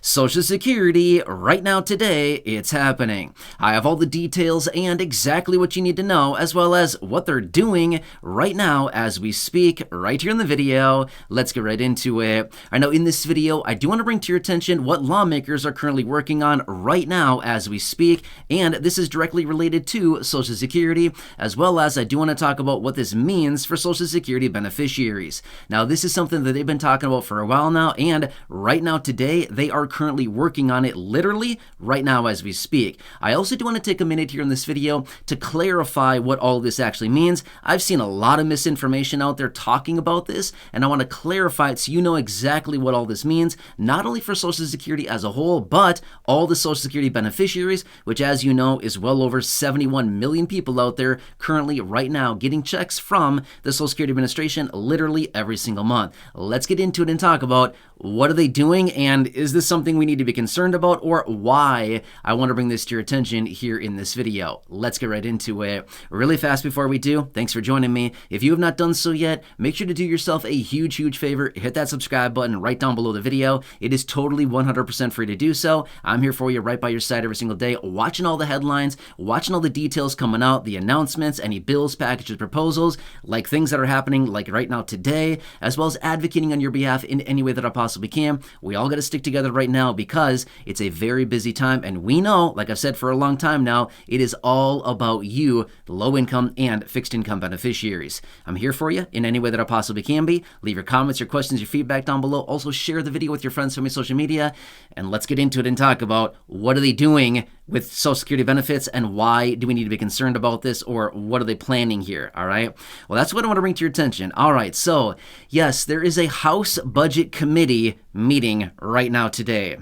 Social Security, right now today, it's happening. I have all the details and exactly what you need to know, as well as what they're doing right now as we speak, right here in the video. Let's get right into it. I know in this video, I do want to bring to your attention what lawmakers are currently working on right now as we speak, and this is directly related to Social Security, as well as I do want to talk about what this means for Social Security beneficiaries. Now, this is something that they've been talking about for a while now, and right now today, they are currently working on it literally right now as we speak. I also do want to take a minute here in this video to clarify what all this actually means. I've seen a lot of misinformation out there talking about this, and I want to clarify it so you know exactly what all this means, not only for Social Security as a whole, but all the Social Security beneficiaries, which, as you know, is well over 71 million people out there currently right now getting checks from the Social Security Administration literally every single month. Let's get into it and talk about what are they doing, and is this something we need to be concerned about, or why I want to bring this to your attention here in this video. Let's get right into it. Really fast before we do, thanks for joining me. If you have not done so yet, make sure to do yourself a huge favor. Hit that subscribe button right down below the video. It is totally 100% free to do so. I'm here for you right by your side every single day, watching all the headlines, watching all the details coming out, the announcements, any bills, packages, proposals, like things that are happening like right now today, as well as advocating on your behalf in any way that I possibly can. We all got to stick together right now because it's a very busy time, and we know, like I've said for a long time now, it is all about you, the low income and fixed income beneficiaries. I'm here for you in any way that I possibly can be. Leave your comments, your questions, your feedback down below. Also share the video with your friends from your social media, and let's get into it and talk about what are they doing with Social Security benefits, and why do we need to be concerned about this, or what are they planning here, all right? Well, that's what I want to bring to your attention. All right, so yes, there is a House Budget Committee meeting right now today.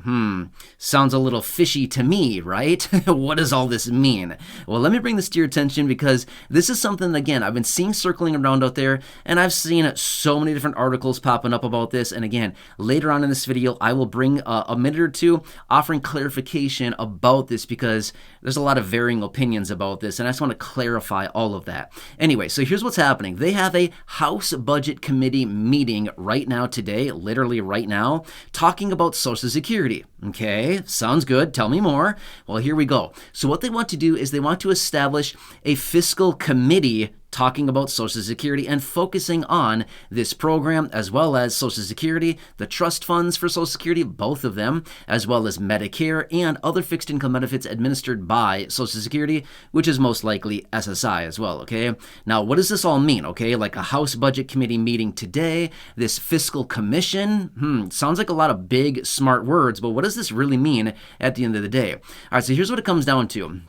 Sounds a little fishy to me, right? What does all this mean? Well, let me bring this to your attention because this is something, again, I've been seeing circling around out there, and I've seen so many different articles popping up about this. And again, later on in this video, I will bring a minute or two offering clarification about this, because there's a lot of varying opinions about this, and I just want to clarify all of that. Anyway, so here's what's happening. They have a House Budget Committee meeting right now today, literally right now, talking about Social Security. Okay, sounds good. Tell me more. Well, here we go. So what they want to do is they want to establish a fiscal committee talking about Social Security and focusing on this program, as well as Social Security, the trust funds for Social Security, both of them, as well as Medicare and other fixed income benefits administered by Social Security, which is most likely SSI as well, okay? Now, what does this all mean, okay? Like a House Budget Committee meeting today, this fiscal commission, sounds like a lot of big, smart words, but what does this really mean at the end of the day? All right, so here's what it comes down to.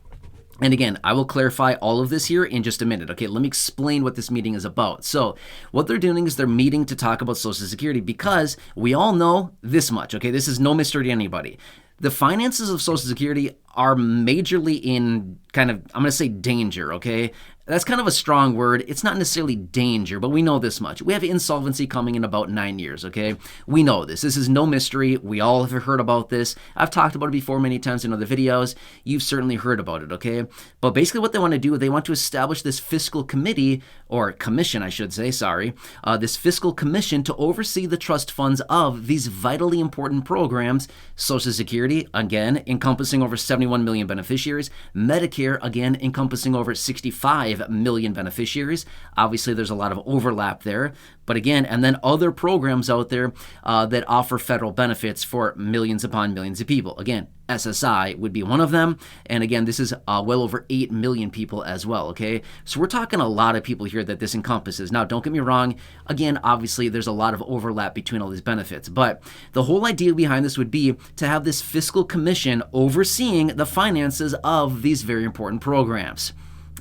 And again, I will clarify all of this here in just a minute. Okay, let me explain what this meeting is about. So what they're doing is they're meeting to talk about Social Security, because we all know this much, okay? This is no mystery to anybody. The finances of Social Security are majorly in kind of, I'm going to say danger, okay? That's kind of a strong word. It's not necessarily danger, but we know this much. We have insolvency coming in about 9 years, okay? We know this. This is no mystery. We all have heard about this. I've talked about it before many times in other videos. You've certainly heard about it, okay? But basically what they want to do, they want to establish this fiscal committee, or commission, I should say, sorry, this fiscal commission to oversee the trust funds of these vitally important programs: Social Security, again, encompassing over 71 million beneficiaries; Medicare, again, encompassing over 65 million beneficiaries. Obviously, there's a lot of overlap there, but again, and then other programs out there that offer federal benefits for millions upon millions of people. Again, SSI would be one of them, and again, this is well over 8 million people as well, okay? So we're talking a lot of people here that this encompasses. Now, don't get me wrong, again, obviously, there's a lot of overlap between all these benefits, but the whole idea behind this would be to have this fiscal commission overseeing the finances of these very important programs.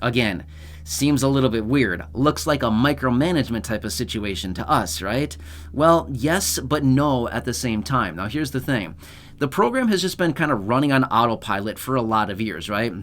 Again, seems a little bit weird. Looks like a micromanagement type of situation to us, right? Well, yes, but no at the same time. Now, here's the thing. The program has just been kind of running on autopilot for a lot of years, right?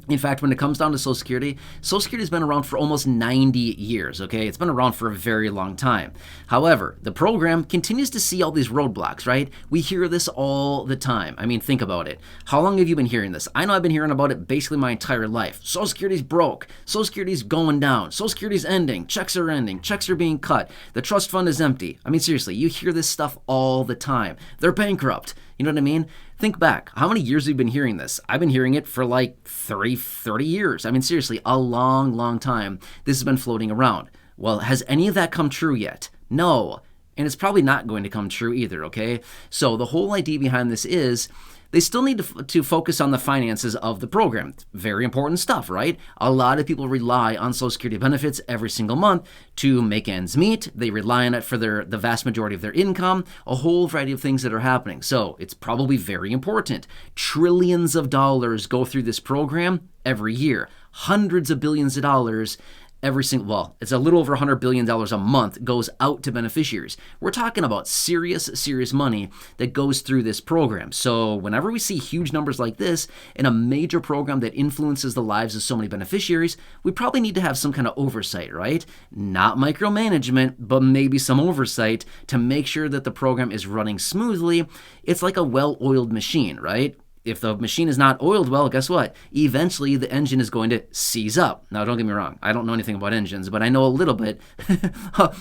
In fact, when it comes down to Social Security has been around for almost 90 years, okay? It's been around for a very long time. However, the program continues to see all these roadblocks, right? We hear this all the time. I mean, think about it. How long have you been hearing this? I know I've been hearing about it basically my entire life. Social Security's broke. Social Security's going down. Social Security's ending. Checks are ending. Checks are being cut. The trust fund is empty. I mean, seriously, you hear this stuff all the time. They're bankrupt. You know what I mean? Think back. How many years have you been hearing this? I've been hearing it for like 30 years. I mean, seriously, a long, long time. This has been floating around. Well, has any of that come true yet? No. And it's probably not going to come true either, okay? So the whole idea behind this is they still need to focus on the finances of the program. Very important stuff, right? A lot of people rely on Social Security benefits every single month to make ends meet. They rely on it for the vast majority of their income, a whole variety of things that are happening. So it's probably very important. Trillions of dollars go through this program every year. Hundreds of billions of dollars every single, well, it's a little over $100 billion a month goes out to beneficiaries. We're talking about serious money that goes through this program. So whenever we see huge numbers like this in a major program that influences the lives of so many beneficiaries, we probably need to have some kind of oversight, right? Not micromanagement, but maybe some oversight to make sure that the program is running smoothly. It's like a well-oiled machine, right? If the machine is not oiled well, guess what? Eventually, the engine is going to seize up. Now, don't get me wrong. I don't know anything about engines, but I know a little bit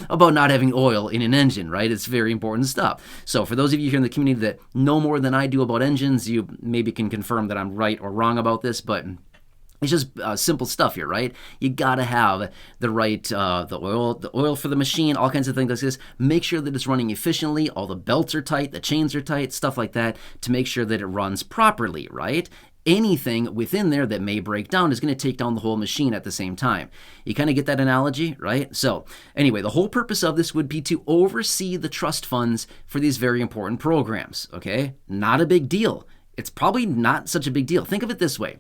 about not having oil in an engine, right? It's very important stuff. So for those of you here in the community that know more than I do about engines, you maybe can confirm that I'm right or wrong about this, but it's just simple stuff here, right? You gotta have the right, the oil for the machine, all kinds of things like this. Make sure that it's running efficiently. All the belts are tight, the chains are tight, stuff like that, to make sure that it runs properly, right? Anything within there that may break down is going to take down the whole machine at the same time. You kind of get that analogy, right? So anyway, the whole purpose of this would be to oversee the trust funds for these very important programs, okay? Not a big deal. It's probably not such a big deal. Think of it this way.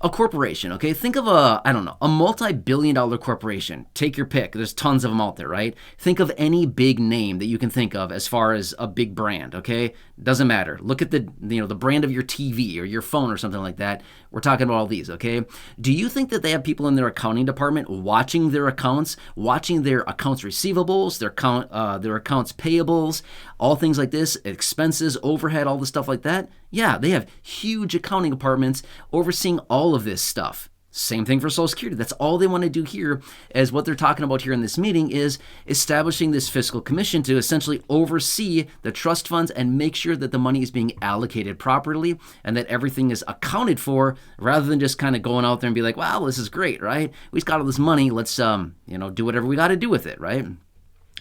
A corporation, okay? Think of a multi-billion-dollar corporation. Take your pick. There's tons of them out there, right? Think of any big name that you can think of as far as a big brand, okay? Doesn't matter. Look at the brand of your TV or your phone or something like that. We're talking about all these, okay? Do you think that they have people in their accounting department watching their accounts, watching their accounts receivables, their accounts payables, all things like this, expenses, overhead, all the stuff like that? Yeah, they have huge accounting departments overseeing all of this stuff. Same thing for Social Security. That's all they want to do here, as what they're talking about here in this meeting is establishing this fiscal commission to essentially oversee the trust funds and make sure that the money is being allocated properly and that everything is accounted for, rather than just kind of going out there and be like, wow, this is great, right? We've got all this money. Let's, do whatever we got to do with it, right?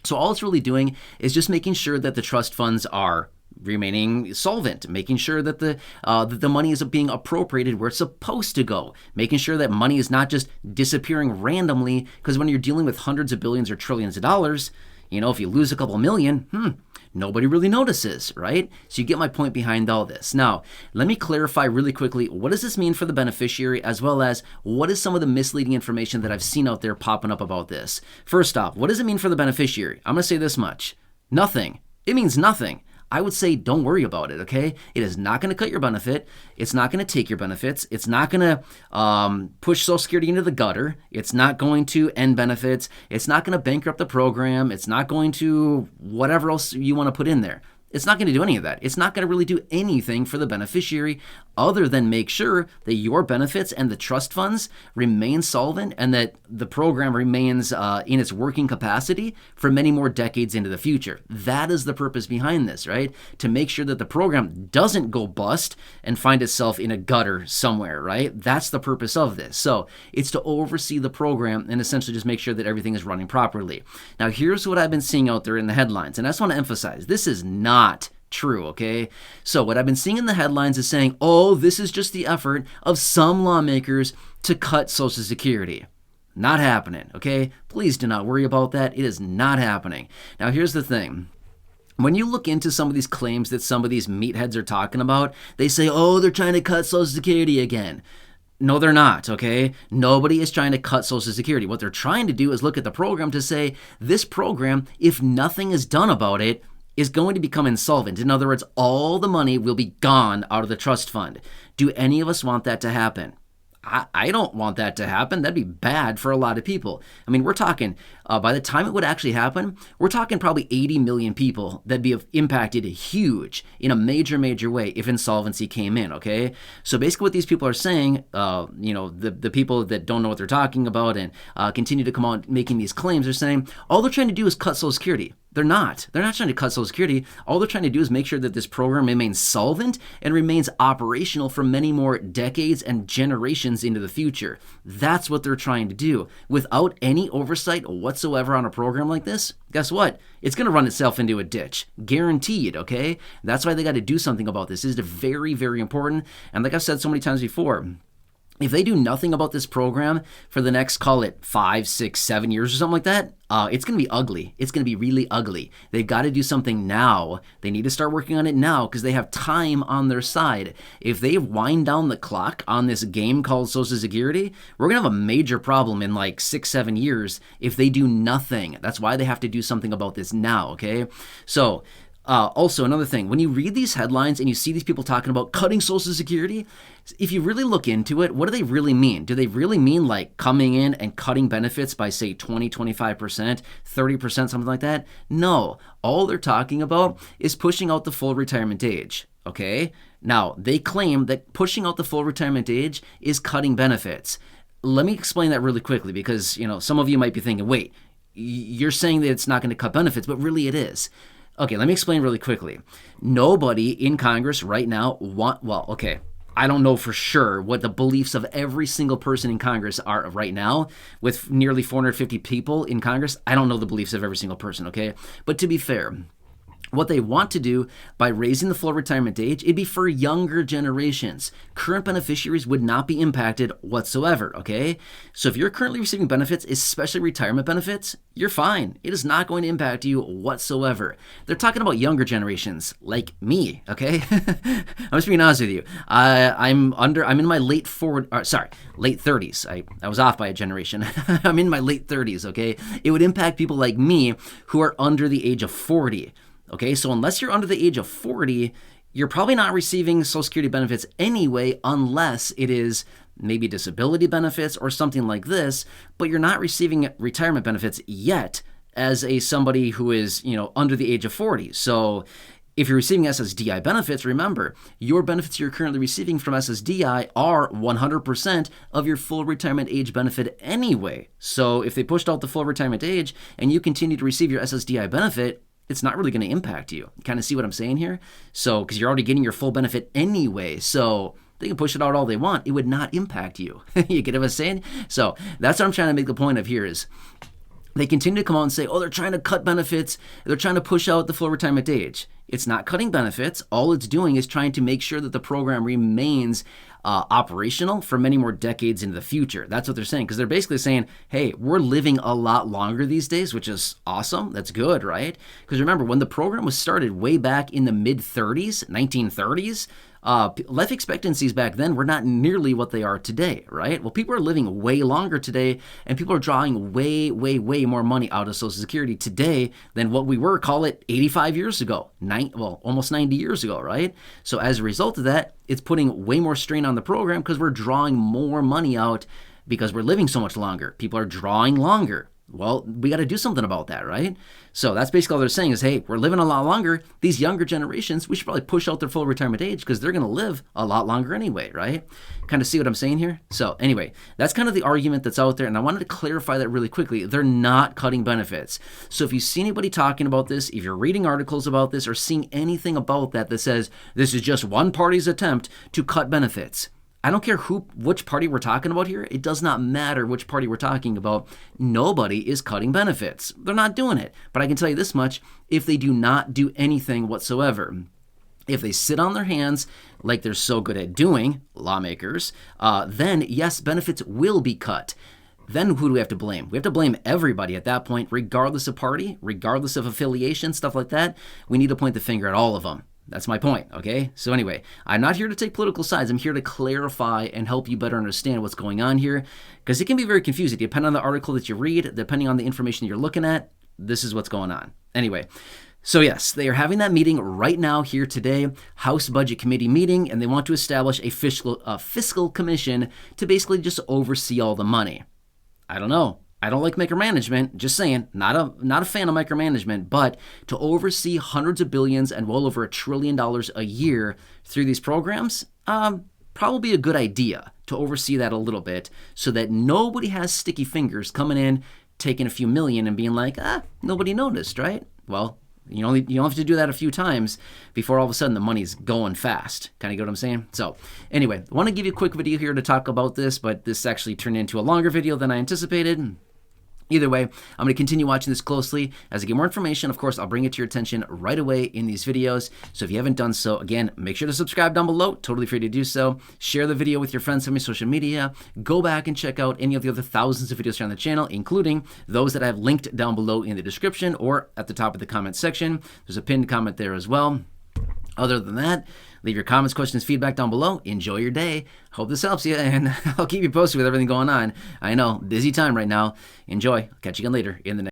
So all it's really doing is just making sure that the trust funds are remaining solvent, making sure that the money is being appropriated where it's supposed to go, making sure that money is not just disappearing randomly, because when you're dealing with hundreds of billions or trillions of dollars, if you lose a couple million, nobody really notices, right? So you get my point behind all this. Now, let me clarify really quickly, what does this mean for the beneficiary, as well as what is some of the misleading information that I've seen out there popping up about this? First off, what does it mean for the beneficiary? I'm going to say this much. Nothing. It means nothing. I would say don't worry about it, okay? It is not going to cut your benefit. It's not going to take your benefits. It's not going to push Social Security into the gutter. It's not going to end benefits. It's not going to bankrupt the program. It's not going to whatever else you want to put in there. It's not going to do any of that. It's not going to really do anything for the beneficiary other than make sure that your benefits and the trust funds remain solvent and that the program remains in its working capacity for many more decades into the future. That is the purpose behind this, right? To make sure that the program doesn't go bust and find itself in a gutter somewhere, right? That's the purpose of this. So it's to oversee the program and essentially just make sure that everything is running properly. Now, here's what I've been seeing out there in the headlines, and I just want to emphasize, this is not true, okay? So what I've been seeing in the headlines is saying, oh, this is just the effort of some lawmakers to cut Social Security. Not happening, okay? Please do not worry about that. It is not happening. Now, here's the thing. When you look into some of these claims that some of these meatheads are talking about, they say, oh, they're trying to cut Social Security again. No, they're not, okay? Nobody is trying to cut Social Security. What they're trying to do is look at the program to say, this program, if nothing is done about it, is going to become insolvent. In other words, all the money will be gone out of the trust fund. Do any of us want that to happen? I don't want that to happen. That'd be bad for a lot of people. I mean, we're talking by the time it would actually happen, we're talking probably 80 million people that'd be impacted huge in a major way if insolvency came in, okay? So basically what these people are saying, the people that don't know what they're talking about and continue to come out making these claims, are saying all they're trying to do is cut Social Security. They're not trying to cut Social Security. All they're trying to do is make sure that this program remains solvent and remains operational for many more decades and generations into the future. That's what they're trying to do. Without any oversight whatsoever on a program like this, guess what? It's going to run itself into a ditch. Guaranteed, okay? That's why they got to do something about this. This is very, very important. And like I've said so many times before, if they do nothing about this program for the next, call it 5, 6, 7 years or something like that, it's going to be ugly. It's going to be really ugly. They've got to do something now. They need to start working on it now because they have time on their side. If they wind down the clock on this game called Social Security, we're going to have a major problem in like 6, 7 years if they do nothing. That's why they have to do something about this now, okay? So, also, another thing, when you read these headlines and you see these people talking about cutting Social Security, if you really look into it, what do they really mean? Do they really mean like coming in and cutting benefits by, say, 20, 25%, 30%, something like that? No. All they're talking about is pushing out the full retirement age, okay? Now, they claim that pushing out the full retirement age is cutting benefits. Let me explain that really quickly because, some of you might be thinking, wait, you're saying that it's not going to cut benefits, but really it is. Okay, let me explain really quickly. Nobody in Congress right now I don't know for sure what the beliefs of every single person in Congress are right now. With nearly 450 people in Congress, I don't know the beliefs of every single person, okay? But to be fair, what they want to do by raising the full retirement age, it'd be for younger generations. Current beneficiaries would not be impacted whatsoever, okay? So if you're currently receiving benefits, especially retirement benefits, you're fine. It is not going to impact you whatsoever. They're talking about younger generations, like me, okay? I'm just being honest with you. I'm in my late 30s. I was off by a generation. I'm in my late 30s, okay? It would impact people like me who are under the age of 40. Okay, so unless you're under the age of 40, you're probably not receiving Social Security benefits anyway, unless it is maybe disability benefits or something like this, but you're not receiving retirement benefits yet as somebody who is, under the age of 40. So if you're receiving SSDI benefits, remember, your benefits you're currently receiving from SSDI are 100% of your full retirement age benefit anyway. So if they pushed out the full retirement age and you continue to receive your SSDI benefit, it's not really going to impact you. Kind of see what I'm saying here? So, because you're already getting your full benefit anyway. So, they can push it out all they want. It would not impact you. You get what I'm saying? So, that's what I'm trying to make the point of here is they continue to come out and say, oh, they're trying to cut benefits. They're trying to push out the full retirement age. It's not cutting benefits. All it's doing is trying to make sure that the program remains operational for many more decades into the future. That's what they're saying, because they're basically saying, hey, we're living a lot longer these days, which is awesome. That's good, right? Because remember, when the program was started way back in the mid-30s, 1930s, life expectancies back then were not nearly what they are today, right? Well, people are living way longer today, and people are drawing way more money out of Social Security today than what we were, call it 85 years ago, almost 90 years ago, right? So as a result of that, it's putting way more strain on the program because we're drawing more money out because we're living so much longer. People are drawing longer. Well, we got to do something about that, right? So that's basically all they're saying is, hey, we're living a lot longer. These younger generations, we should probably push out their full retirement age because they're going to live a lot longer anyway, right? Kind of see what I'm saying here? So anyway, that's kind of the argument that's out there. And I wanted to clarify that really quickly. They're not cutting benefits. So if you see anybody talking about this, if you're reading articles about this or seeing anything about that says this is just one party's attempt to cut benefits, I don't care which party we're talking about here. It does not matter which party we're talking about. Nobody is cutting benefits. They're not doing it. But I can tell you this much, if they do not do anything whatsoever, if they sit on their hands like they're so good at doing, lawmakers, then yes, benefits will be cut. Then who do we have to blame? We have to blame everybody at that point, regardless of party, regardless of affiliation, stuff like that. We need to point the finger at all of them. That's my point, okay? So anyway, I'm not here to take political sides. I'm here to clarify and help you better understand what's going on here, because it can be very confusing. Depending on the article that you read, depending on the information you're looking at, this is what's going on. Anyway, so yes, they are having that meeting right now here today, House Budget Committee meeting, and they want to establish a fiscal commission to basically just oversee all the money. I don't know. I don't like micromanagement, just saying, not a fan of micromanagement, but to oversee hundreds of billions and well over $1 trillion a year through these programs, probably a good idea to oversee that a little bit so that nobody has sticky fingers coming in, taking a few million and being like, nobody noticed, right? Well, you don't have to do that a few times before all of a sudden the money's going fast. Kind of get what I'm saying? So anyway, I want to give you a quick video here to talk about this, but this actually turned into a longer video than I anticipated. Either way, I'm going to continue watching this closely. As I get more information, of course, I'll bring it to your attention right away in these videos. So if you haven't done so, again, make sure to subscribe down below. Totally free to do so. Share the video with your friends on your social media. Go back and check out any of the other thousands of videos here on the channel, including those that I have linked down below in the description or at the top of the comment section. There's a pinned comment there as well. Other than that, leave your comments, questions, feedback down below. Enjoy your day. Hope this helps you, and I'll keep you posted with everything going on. I know, busy time right now. Enjoy. I'll catch you again later in the next